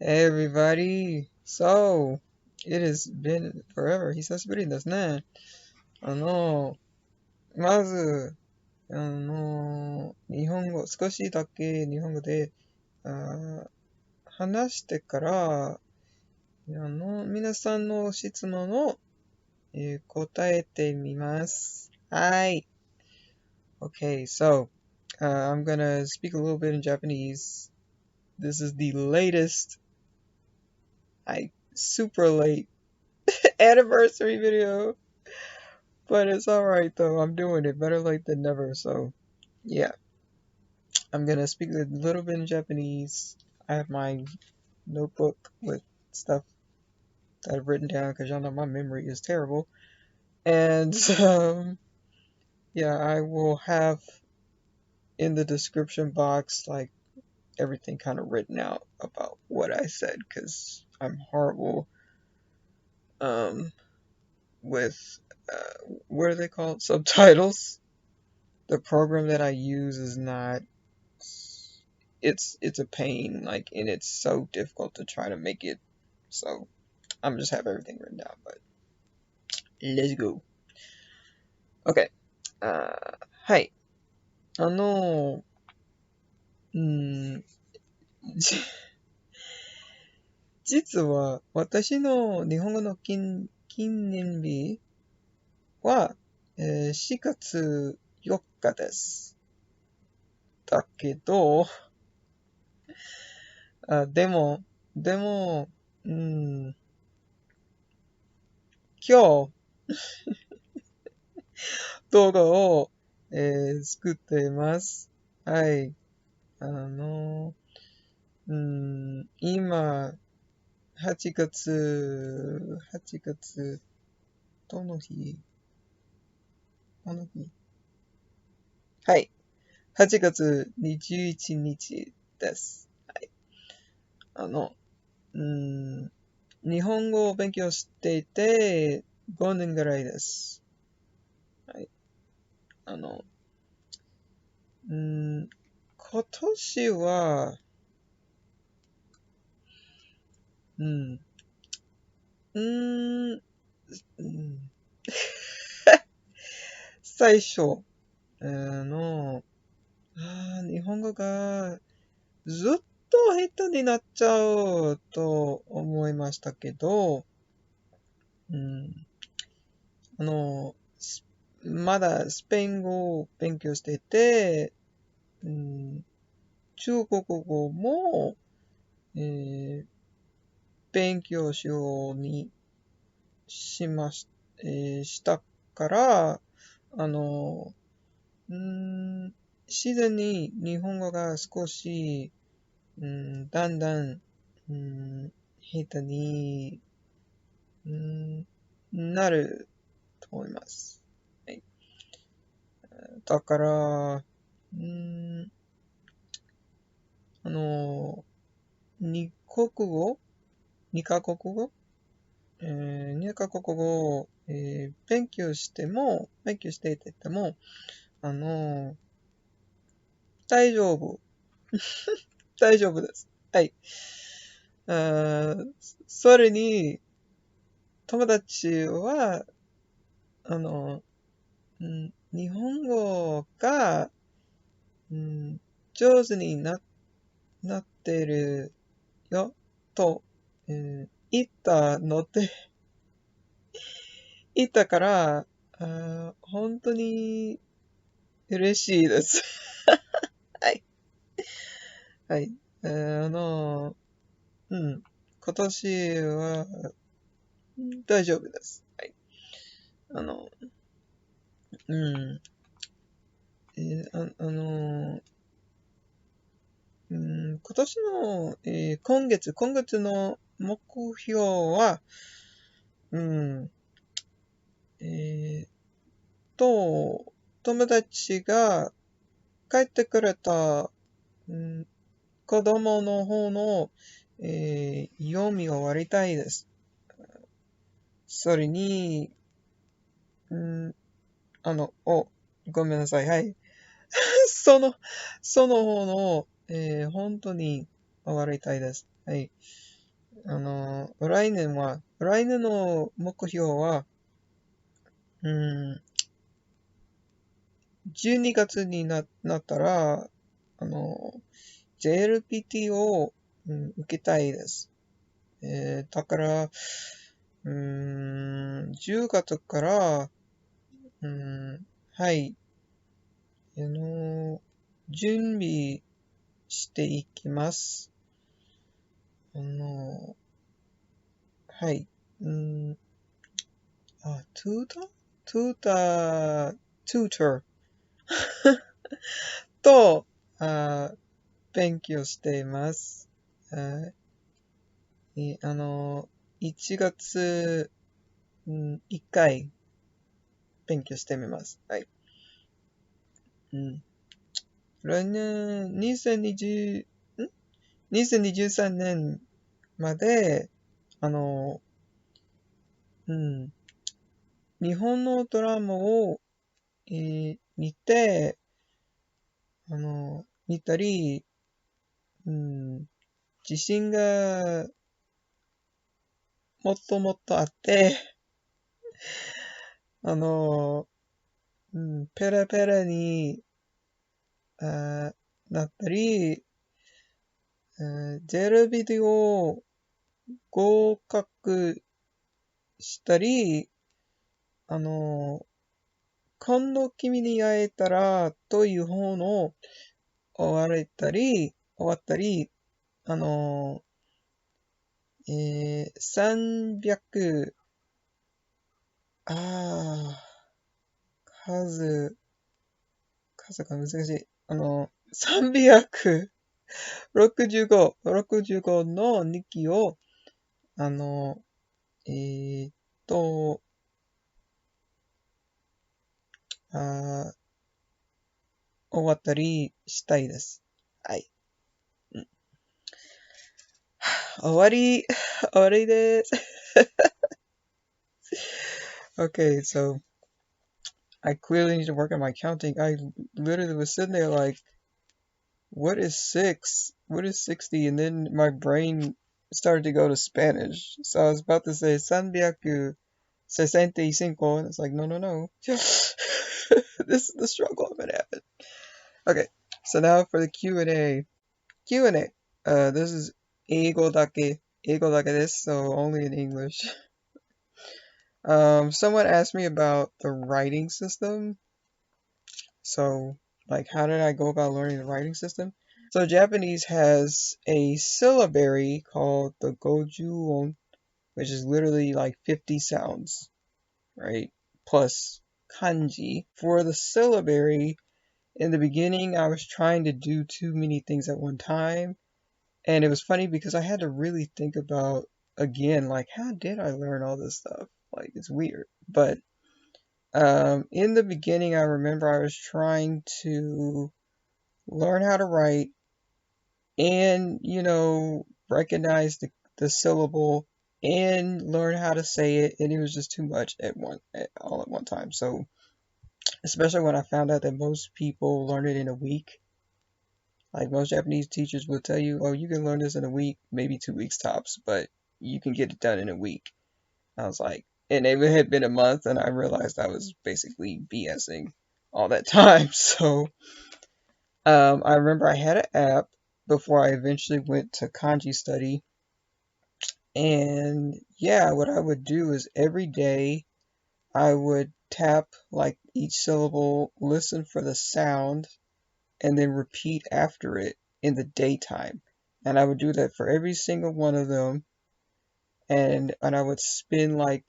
Hey everybody! So, it has been forever. 久しぶりですね。まず、少しだけ日本語で、話してから、皆さんの質問を、答えてみます。はい。Okay, so, I'm gonna speak a little bit in Japanese. This is the latest, super late anniversary video. But it's alright though. I'm doing it better late than never. So, yeah. I'm gonna speak a little bit in Japanese. I have my notebook with stuff that I've written down because y'all know my memory is terrible. And, yeah, I will have in the description box, like, everything kind of written out about what I said because I'm horrible um, with, what are they called? Subtitles. The program that I use is not it's a pain, like, and it's so difficult to try to make it. So I'm just have everything written down, but let's go. Okay. はい。うん、じ実は私の日本語の記念日は、4月4日です。だけど、でも、うん、今日動画を、作っています。はい。今、8月、どの日どの日はい。8月21日です。はい。あの、うーん、日本語を勉強していて5年ぐらいです。はい。あの、今年は、うん、うーん、うん、最初、日本語がずっと下手になっちゃうと思いましたけど、うん、あの、まだスペイン語を勉強していて、うん、中国語も、えー勉強しようにしまし、したから、あの、うん、自然に日本語が少し、だんだん、うん、下手に、なると思います。はい。だから、あの、二国語二カ国語二カ国語を、勉強していても、あの、大丈夫。大丈夫です。はい。それに、友達は、あの、日本語が、うん、上手になってるよ、と、言ったので、言ったから、本当に嬉しいです。はい。はい。今年は大丈夫です。はい。あの、うん、えーあ、あの、今年の、今月の目標は、うん、えー友達が帰ってくれた、うん、子供の方の、読み終わりたいです。それに、うん、ごめんなさい。はい。その方の、本当に終わりたいです。はい。来年の目標は、12月になったら、JLPT を、受けたいです。だから、10月から、はい、準備していきます。はい、tutor と、勉強しています。1月、1回勉強してみます。はい。来年、2023年まで、日本のドラマを、見たり、自信がもっともっとあって、ペラペラになったり、ゼロビデオを合格したり、今度君に会えたらという本を終わったり、300、数が難しい。365の日記を、えーっと、終わったりしたいです。はい。終わりです。Okay, so I clearly need to work on my counting. I literally was sitting there like, what is 6? What is 60? And then my brain started to go to Spanish. So I was about to say 365, and it's like, no. This is the struggle I'm gonna have. Okay, so now for the Q&A. Q&A. This is 英語だけです, so only in English. Someone asked me about the writing system. So, like, how did I go about learning the writing system? So, Japanese has a syllabary called the Gojuon, which is literally like 50 sounds, right? Plus kanji. For the syllabary, in the beginning, I was trying to do too many things at one time. And it was funny because I had to really think about, again, like, how did I learn all this stuff? Like, it's weird. But in the beginning, I remember I was trying to learn how to write and, recognize the syllable and learn how to say it. And it was just too much all at one time. So, especially when I found out that most people learn it in a week. Like most Japanese teachers will tell you, oh, you can learn this in a week, maybe 2 weeks tops, but you can get it done in a week. I was like, and it had been a month, and I realized I was basically BSing all that time. So I remember I had an app before I eventually went to kanji study. And yeah, what I would do is every day I would tap like each syllable, listen for the sound, and then repeat after it in the daytime. And I would do that for every single one of them. And I would spend like,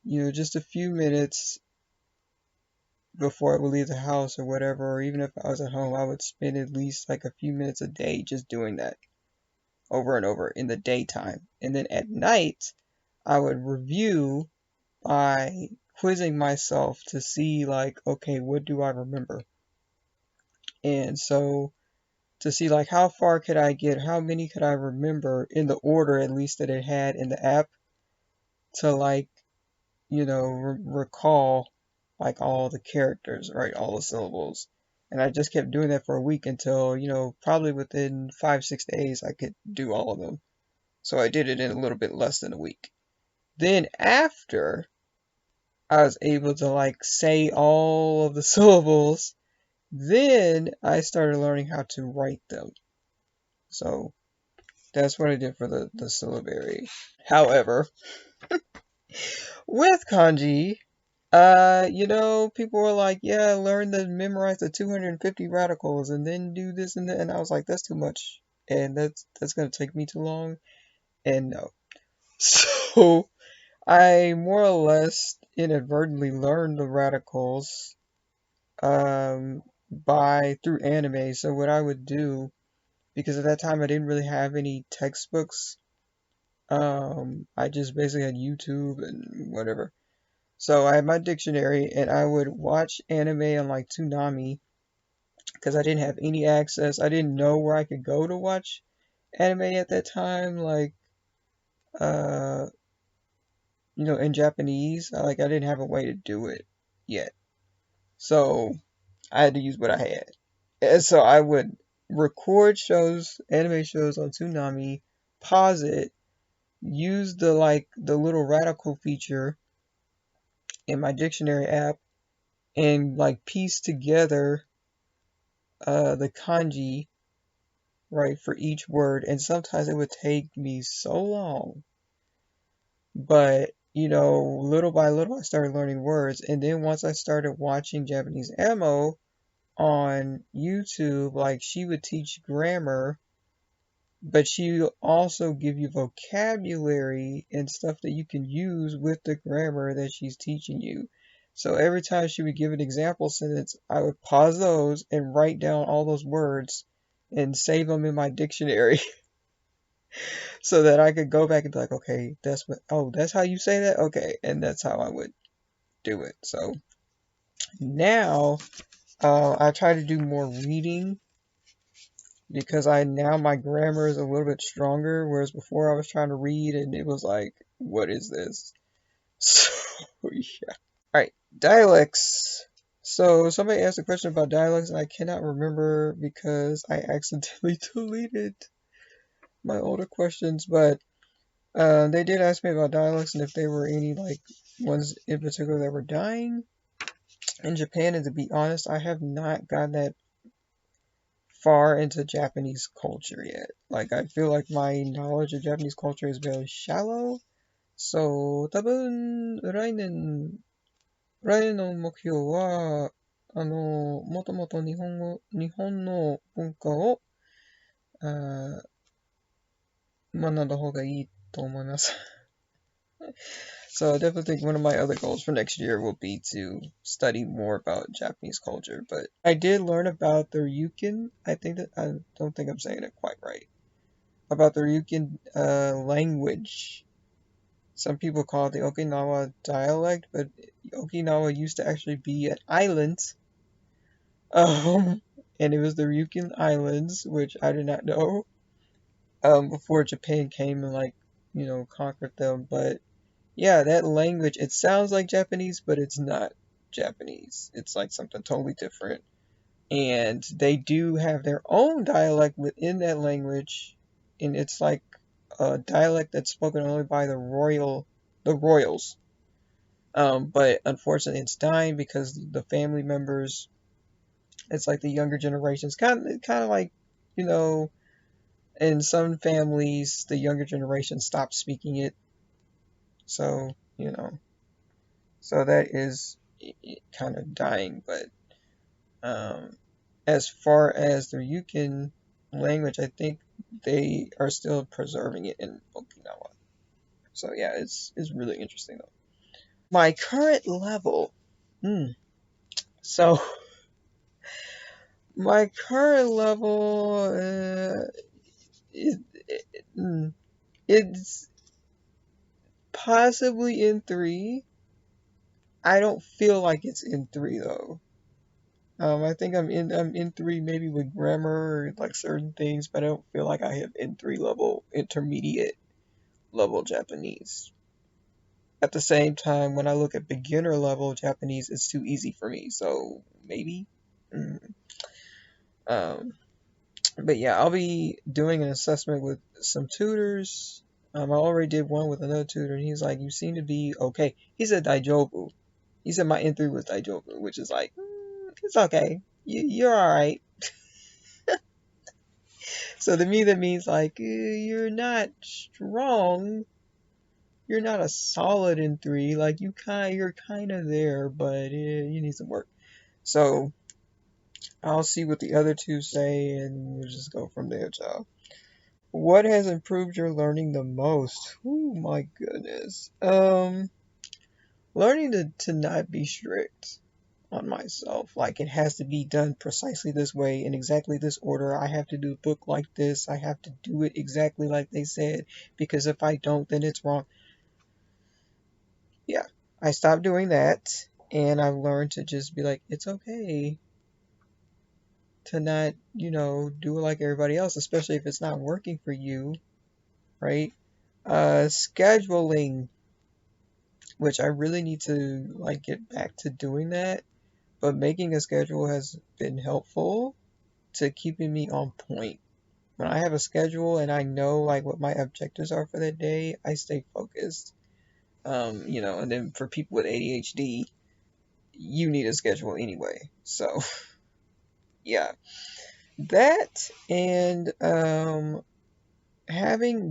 just a few minutes before I would leave the house or whatever, or even if I was at home, I would spend at least like a few minutes a day just doing that over and over in the daytime. And then at night, I would review by quizzing myself to see like, okay, what do I remember? And so to see like how far could I get, how many could I remember in the order at least that it had in the app to like, recall like all the characters, right? All the syllables. And I just kept doing that for a week until, probably within 5, 6 days I could do all of them. So I did it in a little bit less than a week. Then after I was able to like say all of the syllables, then I started learning how to write them. So that's what I did for the syllabary. However, with kanji, people were like, yeah, learn to memorize the 250 radicals and then do this and that. And I was like, that's too much. And that's gonna take me too long. And no. So I more or less inadvertently learned the radicals by through anime. So what I would do, because at that time I didn't really have any textbooks, I just basically had YouTube and whatever. So I had my dictionary and I would watch anime on like Toonami because I didn't have any access. I didn't know where I could go to watch anime at that time, like uh, in Japanese. Like I didn't have a way to do it yet. So I had to use what I had. And so I would record shows, anime shows on Toonami, pause it, use the little radical feature in my dictionary app and like piece together the kanji, right, for each word. And sometimes it would take me so long, but little by little I started learning words. And then once I started watching Japanese ammo on YouTube, like she would teach grammar, but she would also give you vocabulary and stuff that you can use with the grammar that she's teaching you. So every time she would give an example sentence, I would pause those and write down all those words and save them in my dictionary so that I could go back and be like, okay, that's how you say that? Okay, and that's how I would do it. So now I try to do more reading because now my grammar is a little bit stronger, whereas before I was trying to read and it was like, what is this? So yeah. Alright, dialects. So somebody asked a question about dialects and I cannot remember because I accidentally deleted my older questions, but they did ask me about dialects and if there were any like ones in particular that were dying in Japan, and to be honest, I have not gotten that far into Japanese culture yet. Like I feel like my knowledge of Japanese culture is very shallow. So 多分来年の目標はもともと日本の文化を学んだ方がいいと思います。So I definitely think one of my other goals for next year will be to study more about Japanese culture. But I did learn about the Ryukin. I don't think I'm saying it quite right. About the Ryukin language. Some people call it the Okinawa dialect, but Okinawa used to actually be an island. And it was the Ryukin Islands, which I did not know. Before Japan came and conquered them. But yeah, that language, it sounds like Japanese, but it's not Japanese. It's like something totally different. And they do have their own dialect within that language, and it's like a dialect that's spoken only by the royals. But unfortunately, it's dying because the family members, it's like the younger generations, kind of like, you know, in some families, the younger generation stops speaking it. So, so that is kind of dying. But as far as the Ryukin language, I think they are still preserving it in Okinawa. So yeah, it's really interesting though. My current level. So my current level, it's possibly in 3. I don't feel like it's in 3 though. I think I'm in 3 maybe with grammar or like certain things, but I don't feel like I have in 3 level intermediate level Japanese. At the same time, when I look at beginner level Japanese, it's too easy for me. So maybe. Um, but yeah, I'll be doing an assessment with some tutors I already did one with another tutor, and he's like, "You seem to be okay." He said "daijoubu." He said my N3 was "daijoubu," which is like, it's okay. You're all right. So to me, that means like you're not strong. You're not a solid N3. Like you're kind of there, but you need some work. So I'll see what the other two say, and we'll just go from there, child. What has improved your learning the most? Oh my goodness. Learning to not be strict on myself. Like it has to be done precisely this way in exactly this order. I have to do a book like this. I have to do it exactly like they said, because if I don't, then it's wrong. Yeah, I stopped doing that, and I've learned to just be like, it's okay to not, do it like everybody else, especially if it's not working for you, right? Scheduling, which I really need to like get back to doing that, but making a schedule has been helpful to keeping me on point. When I have a schedule and I know like what my objectives are for that day, I stay focused. And then for people with ADHD, you need a schedule anyway. So yeah, that and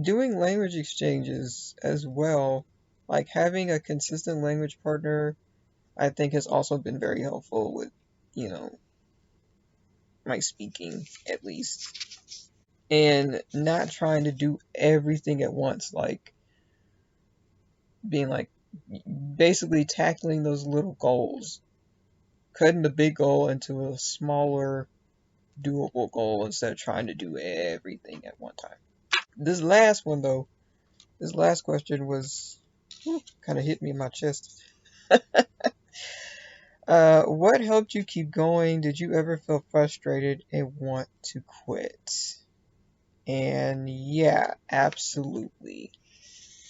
doing language exchanges as well, like having a consistent language partner, I think has also been very helpful with, you know, my speaking at least. And not trying to do everything at once, like being like basically tackling those little goals, cutting the big goal into a smaller, doable goal instead of trying to do everything at one time. This last one, though, this last question was kind of hit me in my chest. What helped you keep going? Did you ever feel frustrated and want to quit? And yeah, absolutely.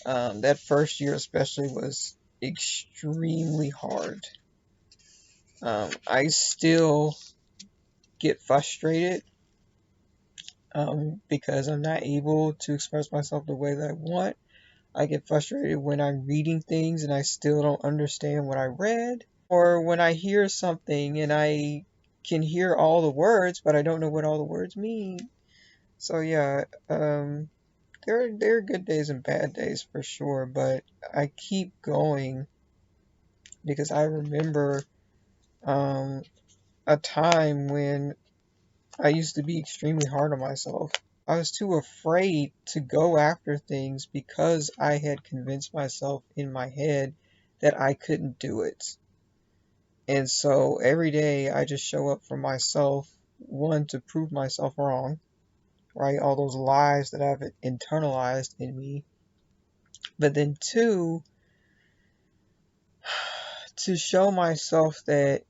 That first year especially was extremely hard. I still get frustrated because I'm not able to express myself the way that I want. I get frustrated when I'm reading things and I still don't understand what I read, or when I hear something and I can hear all the words, but I don't know what all the words mean. So yeah, there are good days and bad days for sure, but I keep going because I remember um, a time when I used to be extremely hard on myself. I was too afraid to go after things because I had convinced myself in my head that I couldn't do it. And so every day I just show up for myself, one, to prove myself wrong, right? All those lies that I've internalized in me. But then two, to show myself that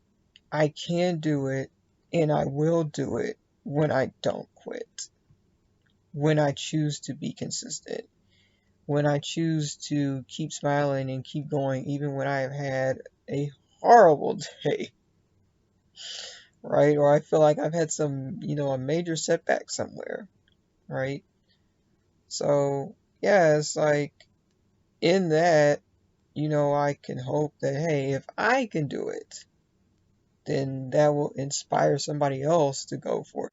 I can do it and I will do it when I don't quit, when I choose to be consistent, when I choose to keep smiling and keep going, even when I have had a horrible day, right? Or I feel like I've had some, a major setback somewhere, right? So, yeah, it's like in that, I can hope that, hey, if I can do it, then that will inspire somebody else to go for it.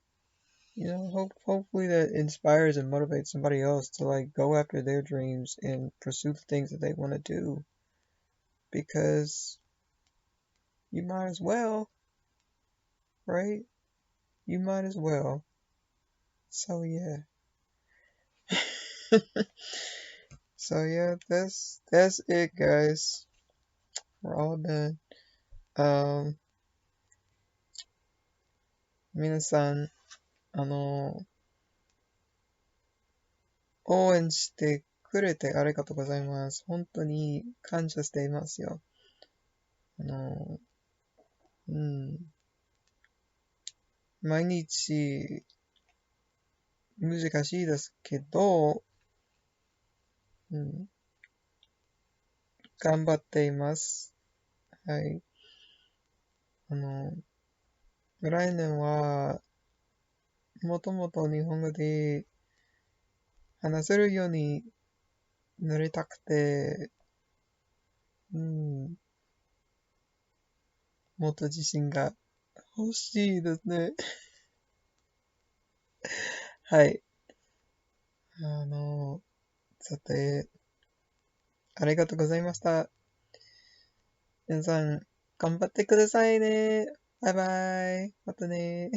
Hopefully that inspires and motivates somebody else to like go after their dreams and pursue the things that they want to do, because you might as well, right? You might as well. So yeah. So yeah, that's it, guys. We're all done. Um, 皆さん、応援してくれてありがとうございます。本当に感謝していますよ。あの、うん、毎日難しいですけど、うん、頑張っています。はい。あの、来年はもともと日本語で話せるように乗りたくて、もっと自信が欲しいですね。はい。さて、ありがとうございました。皆さん、頑張ってくださいね。バイバイ。またね。